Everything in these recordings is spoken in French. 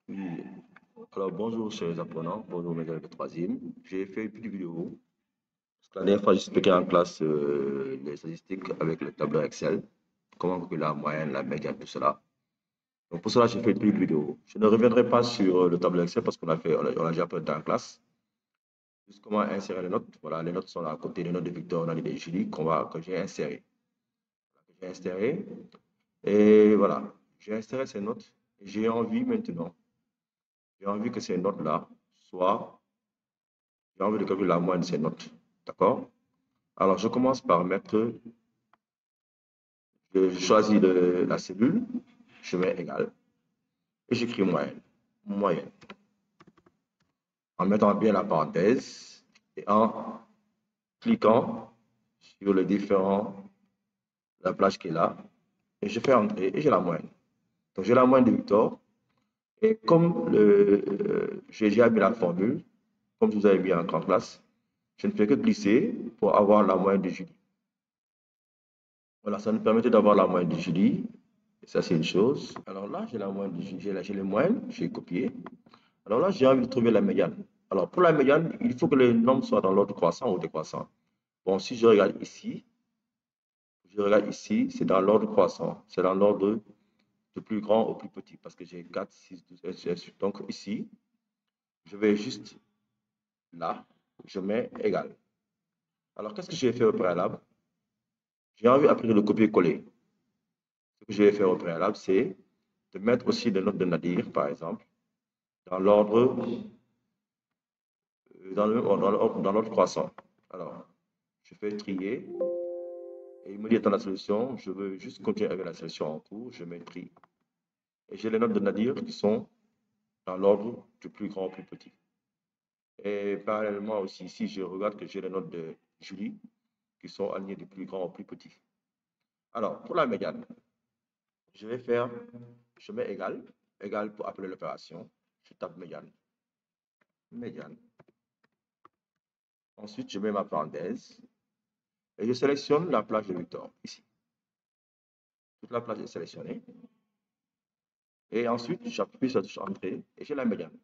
Oui. Alors, bonjour, chers apprenants. Bonjour, mes élèves de troisième. J'ai fait une petite vidéo. Parce que la dernière fois, j'expliquais en classe les statistiques avec le tableau Excel. Comment calculer la moyenne, la médiane, tout cela. Donc, pour cela, j'ai fait une petite vidéo. Je ne reviendrai pas sur le tableau Excel parce qu'on a déjà fait dans la classe. Juste comment insérer les notes. Voilà, les notes sont là à côté des notes de Victor, Nali et Julie que j'ai insérées. J'ai inséré. Et voilà, j'ai inséré ces notes. J'ai envie maintenant, j'ai envie que ces notes-là soient j'ai envie de calculer la moyenne de ces notes. D'accord? Alors, je commence par mettre, je choisis la cellule, je mets égal, et j'écris moyenne. Moyenne. En mettant bien la parenthèse et en cliquant sur les différents, la plage qui est là, et je fais entrer et j'ai la moyenne. Donc, j'ai la moyenne de Victor. Et comme j'ai déjà mis la formule, comme je vous avez mis en grande classe, je ne fais que glisser pour avoir la moyenne de Julie. Voilà, ça nous permettait d'avoir la moyenne de Julie. Ça, c'est une chose. Alors là, j'ai la moyenne, j'ai les moyennes, j'ai copié. Alors là, j'ai envie de trouver la médiane. Alors pour la médiane, il faut que les nombres soient dans l'ordre croissant ou décroissant. Bon, si je regarde ici, c'est dans l'ordre croissant. C'est dans l'ordre du plus grand au plus petit parce que j'ai 4, 6, 12, ainsi de suite. Donc ici, je vais juste là, je mets égal. Alors qu'est-ce que je vais faire au préalable? J'ai envie après de le copier-coller. Ce que je vais faire au préalable, c'est de mettre aussi des notes de Nadir, par exemple, dans l'ordre dans l'ordre croissant. Alors, je fais trier et il me dit dans la solution, je veux juste continuer avec la solution en cours, je mets tri. Et j'ai les notes de Nadir qui sont dans l'ordre du plus grand au plus petit. Et parallèlement aussi, ici, je regarde que j'ai les notes de Julie qui sont alignées du plus grand au plus petit. Alors, pour la médiane, je vais faire, je mets égal, égal pour appeler l'opération. Je tape médiane, médiane. Ensuite, je mets ma parenthèse et je sélectionne la plage de Victor, ici. Toute la plage est sélectionnée. Et ensuite, j'appuie sur la touche Entrée et j'ai la médiane.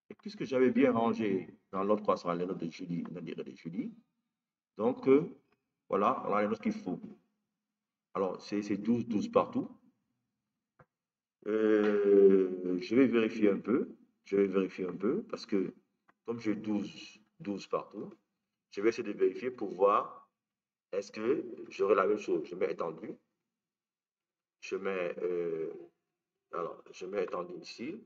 Et puisque j'avais bien rangé dans l'autre croissant les notes de Julie, de Julie, donc voilà, on a les notes qu'il faut. Alors, c'est 12, 12 partout. Je vais vérifier un peu. Je vais vérifier un peu parce que comme j'ai 12, 12 partout, je vais essayer de vérifier pour voir est-ce que j'aurai la même chose. Je mets étendu. Je mets, je mets étendu ici.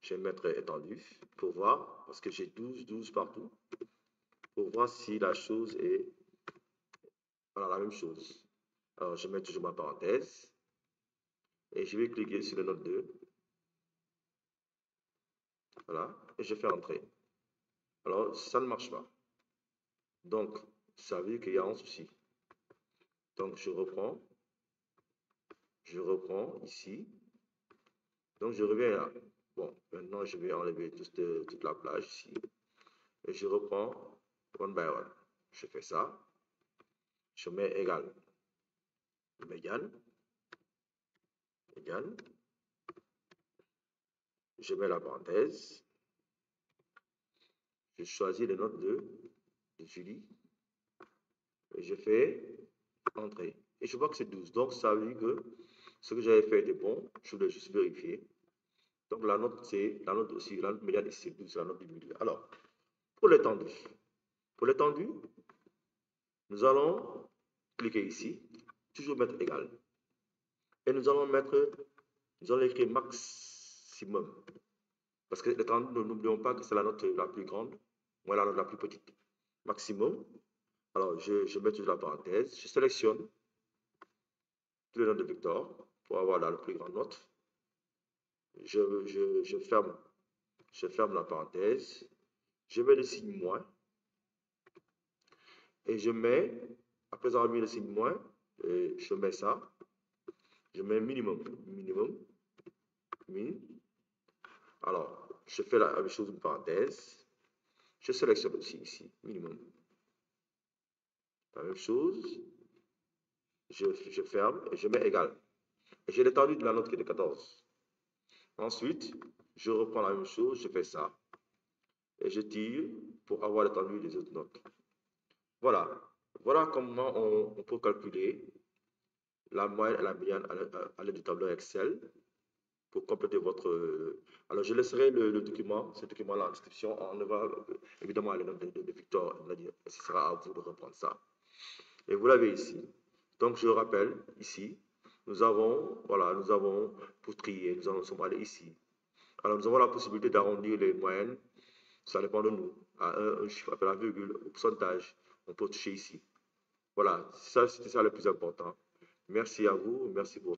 Je vais mettre étendu pour voir, parce que j'ai 12, 12 partout, pour voir si la chose est voilà, la même chose. Alors, je mets toujours ma parenthèse et je vais cliquer sur le note 2. Voilà, et je fais entrer. Alors, ça ne marche pas. Donc, ça veut dire qu'il y a un souci. Donc, je reprends ici. Donc, je reviens là. Bon, maintenant, je vais enlever toute la plage ici. Et je reprends one by one. Je fais ça. Je mets égal. Médiane. Égal. Je mets la parenthèse. Je choisis les notes de Julie. Et je fais entrer. Et je vois que c'est 12. Donc, ça veut dire que ce que j'avais fait était bon. Je voulais juste vérifier. Donc, la note, c'est la note aussi. La note médiane, c'est 12, la note du milieu. Alors, pour l'étendue. Pour l'étendue, nous allons cliquer ici. Toujours mettre égal. Et nous allons écrire maximum. Parce que l'étendue, n'oublions pas que c'est la note la plus grande, moins la note la plus petite. Maximum. Alors, je mets toujours la parenthèse. Je sélectionne tous les notes de Victor pour avoir la plus grande note. Je ferme la parenthèse. Je mets le signe moins. Et je mets, après avoir mis le signe moins, je mets ça. Je mets minimum. Minimum. Min. Alors, je fais la même chose, une parenthèse. Je sélectionne aussi ici, minimum. La même chose. Je ferme et je mets égal. Et j'ai l'étendue de la note qui est de 14. Ensuite, je reprends la même chose, je fais ça. Et je tire pour avoir l'étendue des autres notes. Voilà. Voilà comment on peut calculer la moyenne et la médiane à l'aide du tableau Excel pour compléter votre... Alors, je laisserai le document, ce document-là en description. On ne va évidemment aller dans de Victor. Ce sera à vous de reprendre ça. Et vous l'avez ici. Donc, je rappelle, ici, nous avons, voilà, nous avons pour trier, nous sommes allés ici. Alors, nous avons la possibilité d'arrondir les moyennes. Ça dépend de nous. À un chiffre appelé la virgule, au pourcentage, on peut toucher ici. Voilà, ça, c'était ça le plus important. Merci à vous. Merci pour